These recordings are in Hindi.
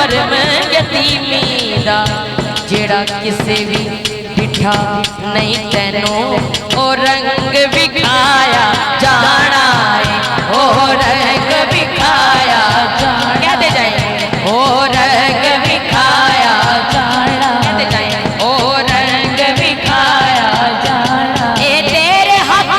भरम यतीमी दा जेड़ा किसे भी डिठा नहीं तेनों ओ रंग विखाया जाना है, ओ रंग विखाया जाना, कहते जाए ओ रंग विखाया जाना, कहते जाए ओ रंग विखाया जाना। ए तेरे हक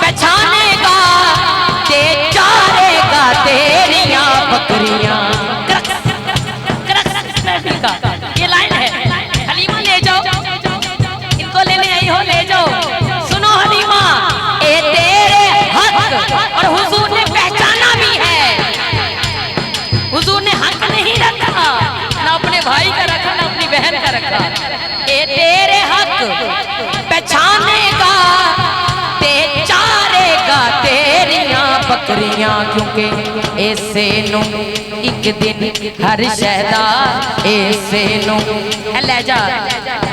पहचानेगा ते चारेगा तेरियां बकरियां। ये लाइन है, हलीमा ले जाओ, इनको लेने आई हो ले जाओ। सुनो हलीमा, ए तेरे हक, और हुजूर ने पहचाना भी है, हुजूर ने हक नहीं रखा, ना अपने भाई का रखा ना अपनी बहन का रखा। ए तेरे हक पहचानेगा ते चारेगा तेरियां बकरियां, क्योंकि ऐसे नु एक दिन हर शहदा ऐसे नु ले जा,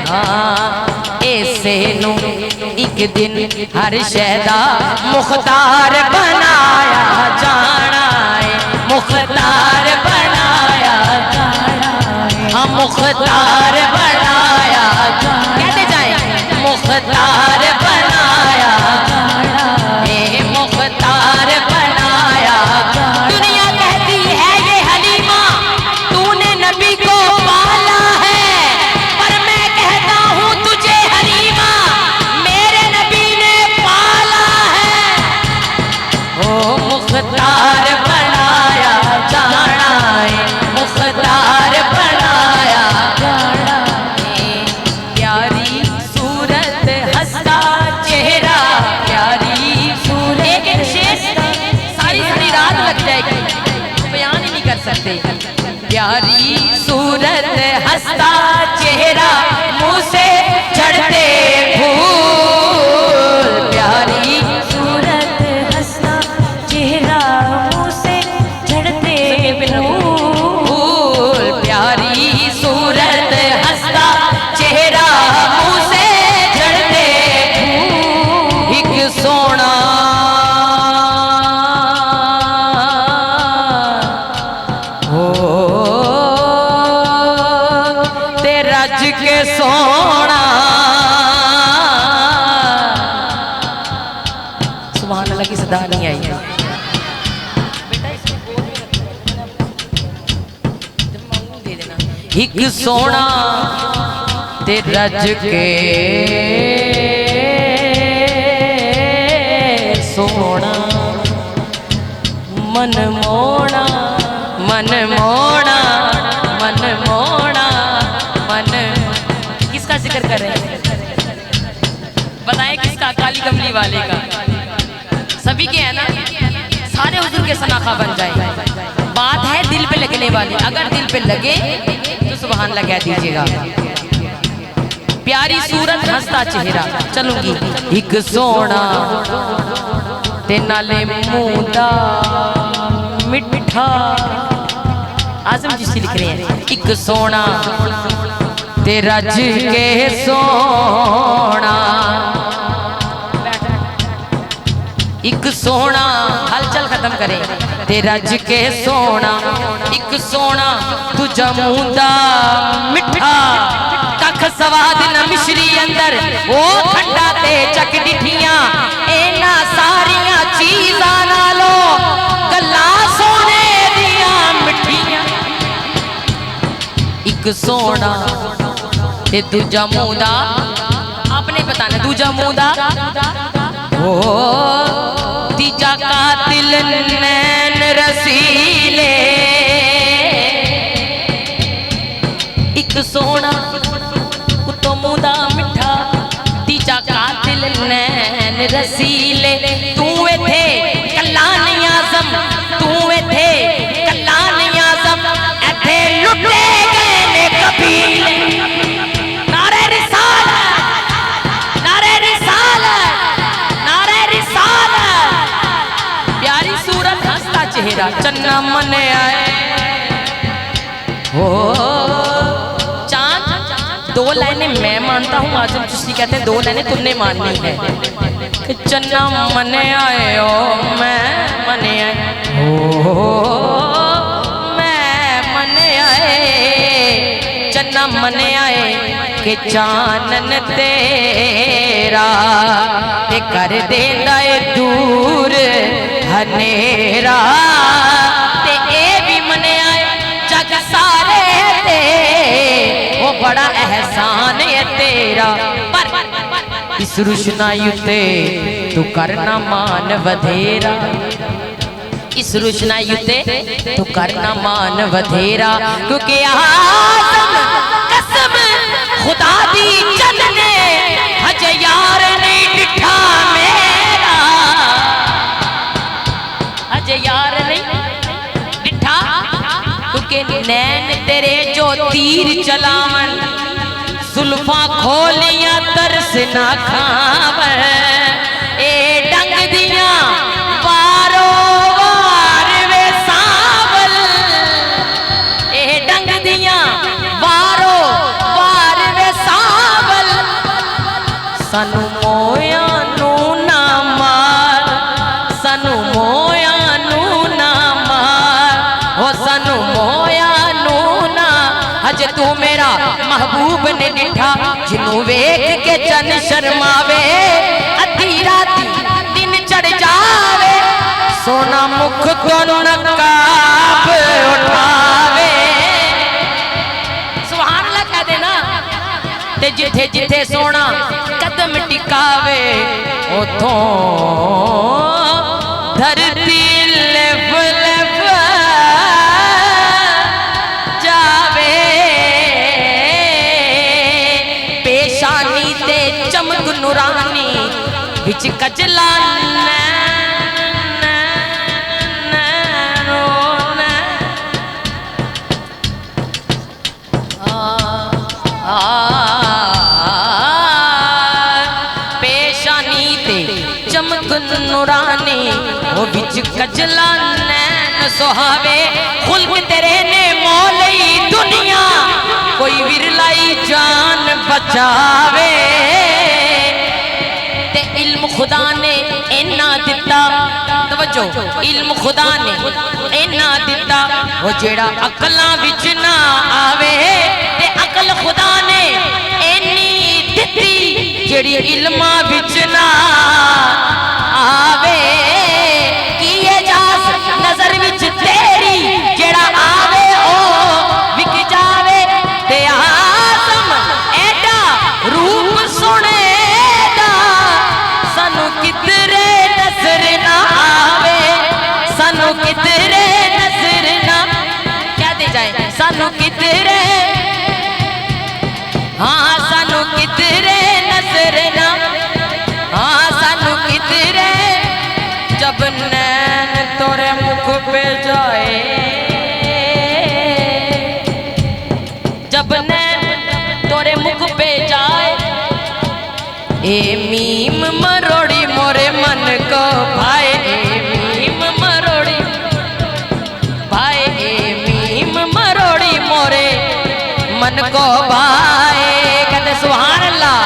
हाँ ऐसे नु एक दिन हर शहदा मुख्तार बनाया जाना है, मुख्तार बनाया जाना है, हाँ मुख्तार बनाया जाना, कहते जाए मुख्तार बनाया जाना है, मुख्तार बनाया जाना। दुनिया कहती है ये हलीमा तूने नबी को पाला है, पर मैं कहता हूँ तुझे हलीमा मेरे नबी ने पाला है। ओ मुख्तार बनाया जाना है, मुख्तार बनाया जाना है। प्यारी सूरत हंसता चेहरा, प्यारी सूरत, एक शेर सारी रात लग जाएगी, बयान ही नहीं कर सकते। प्यारी सूरत हंसता चेहरा मुँह से झड़ते फूल, प्यारी सूरत हंसता चेहरा मुँह से झड़ते फूल, प्यारी सूरत हंसता चेहरा मुँह से झड़ते फूल। एक सोना हो ते रज के सोना, सुभान अल्लाह की सदा नहीं आई। एक सोना ते रज के सोना, मन मोना मन मोना मन मोना मन। किसका जिक्र कर रहे हैं बताएं, किसका? काली कमली वाले का। सभी के है ना, सारे हुजूर के सनाखा बन जाए। बात है दिल पे लगने वाली, अगर दिल पे लगे तो सुभान अल्लाह कह दीजिएगा। प्यारी सूरत हंसता चेहरा, चलूंगी एक सोना ते नाले मुंदा मिठा। आजम जी लिख रहे हैं एक सोना ते रज के सोना, एक सोना हलचल खत्म करें ते रज के सोना, एक सोना तुझा मुंदा मिठा, कख स्वाद न मिश्री अंदर वो ठंडा ते चक डिठियां, एना सारियां चीज़ां नालो गल्लां सोने दियां मिठियां। एक सोना ते दूजा मुंदा, आपने बताना दूजा मुंदा, ओ तीजा कातिल नैन रसीले, एक सोना उतो मुंदा मिठा, तीजा कातिल नैन रसीले। तू इथे कल्ला नहीं आज़म, तू इथे कल्ला नहीं आज़म, इथे लुटे गए ने कबीले। नारे रिसालत, नारे रिसालत, नारे रिसालत। प्यारी सूरत हंसता चेहरा चन्ना मन आए हो। चांद दो लाइनें मैं मानता हूँ, आजम चिश्ती कहते हैं 2 लाइनें तुमने माननी है। कि चन्ना मन आए ओ मैं मन आए, ओ मैं मन आए न मनिया कि चानन तेरा ते कर देंदा है दूर हनेरा ते ए भी मनिया जग सारे ते वो बड़ा एहसान है तेरा। पर इस रुशनाई उत्ते तू करना मान वधेरा, इस रुशनाई उत्ते तू करना मान वधेरा, क्योंकि आदम कसम खुदा दी जद ने हजे यार नहीं डिठा मेरा, हजे यार नहीं डिठा, क्योंकि नैन तेरे जो तीर चलावन सुल्फा खोलियां तरस ना खावन ए डंग दियां वारो वार वे सावल, ए डंग दियां वारो वार वे सावल, सानू मोया नू ना मार, सानू मोया नू ना मार, ओ सानू मोया नू ना, अज तू मेरा महबूब ने डिठा जिन्नू वेख के चन शर्मावे, अद्धी राती दिन चढ़ जावे, सोना मुख तो नकाब उठावे, सुभान अल्लाह कह देना, ते जिथे जिथे सोना कदम टिकावे उथों धरती लिफ लिफ जावे, पेशानी ते चमक नूरानी विच कजला पेशानी ते चमक नूरानी वो विच कजला नैन सुहावे, खुल्क तेरे ने मौलई दुनिया कोई विरलाई जान बचावे, ते इल्म खुदा ने इन्ना दिता, तवज्जो इल्म खुदा ने इन्ना दिता, वो जेड़ा अकलां विच ना आवे, ते अकल खुदा ने इन्नी दिती जेड़ी इल्मां विच ना आवे, की एजाज नजर विच तेरी जेड़ा आवे ओ विक जावे, ते आसम एडा रूप सुनेदा सानू किधरे नजर ना आवे, सानू किधरे नजर ना क्या दे जाए, सानू किधरे, हाँ सानू किधरे नजर ना, हाँ सानू किधरे, जब नैन तोरे मुख पे जाए, जब नैन तोरे मुख पे जाए, ए मीम मरोड़ी मोरे मन को भाई, ए मीम मरोड़ी भाई, ए मीम मरोड़ी मोरे मन को भाई, कहते सुभान अल्लाह।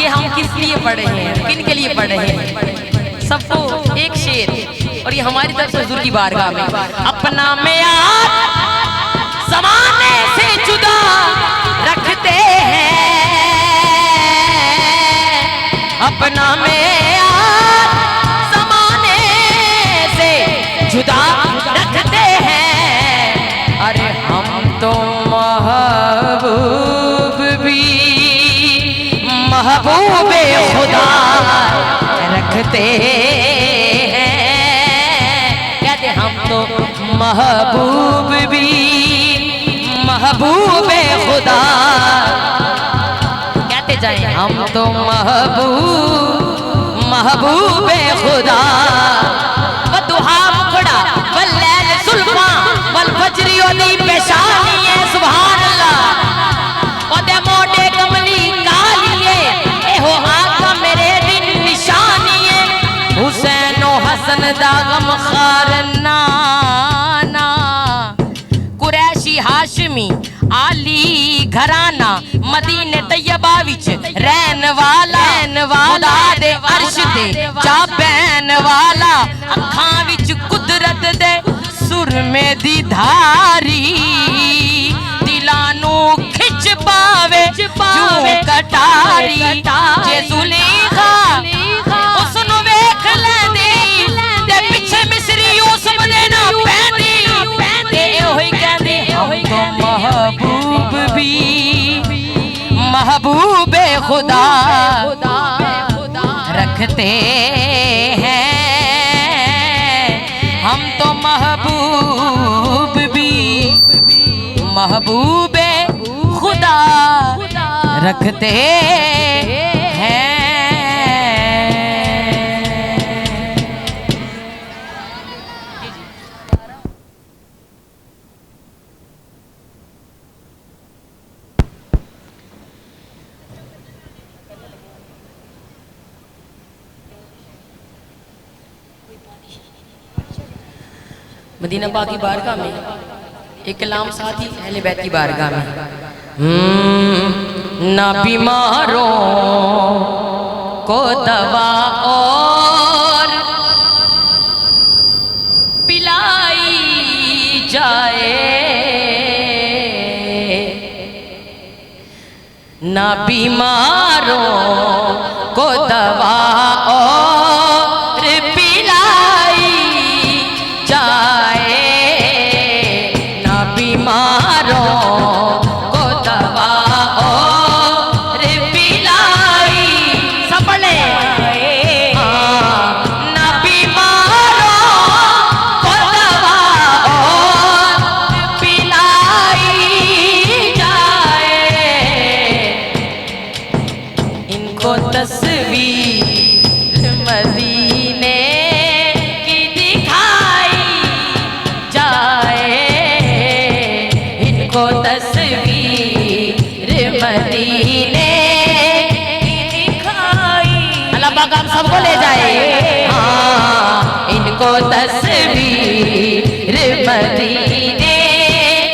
ये हम किस लिए पढ़े हैं, किन के लिए पढ़े हैं, सबको एक शेर, और ये हमारी तरफ से हुजूर की बारगाह में, अपना मेयार ज़माने से जुदा रखते हैं, अपना मेयार ज़माने से जुदा रखते हैं, अरे हम तो महबूब भी महबूबे खुदा रखते हैं, कहते हम तो महबूब भी महबूबे खुदा, कहते जाए हम तो महबूबे खुदा, वदुहा मुखड़ा वल्लैल सुल्फा वल फजरी ओदी पेशानी है, सुभान अल्लाह, ओदे मोटे कमली कालिए एहो आका मेरे दिन निशानी है, हुसैन ओ हसन दा गम खार नाना, कुरैशी हाशमी आली घराना, मदीने तैयबा विच रहन वाला दे अर्श ते जा बैन वाला, अखां विच कुदरत दे सुरमे दी धारी, दिलां नू पावे जू कटारी जे जुलेखा उसनु वेख लेंदी ते पिछे मिसरी यूसुफ दे ना पैंदी ते होई कहंदी हम तो महबूब भी महबूबे खुदा रखते हैं हम तो महबूब भी महबूबे खुदा रखते हैं। मदीना पाक की बारगाह में एक कलाम साथी अहले बैत की बारगाह में ना बीमारों को दवा और पिलाई जाए ना बीमारों को दवा और पिलाई जाए ना बीमारों को दवा और पिलाई सबले ना बीमारों को दवा और पिलाई जाए इनको तस्वीर मदीने की दिखाई जाए इनको तस्वीर मदीने की दिखाई अल्लाह पाक हम सबको ले जाए हाँ इनको तस्वीर मदीने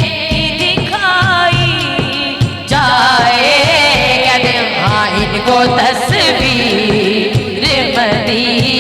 की दिखाई जाए कहते हाँ इनको तस्वीर मदीने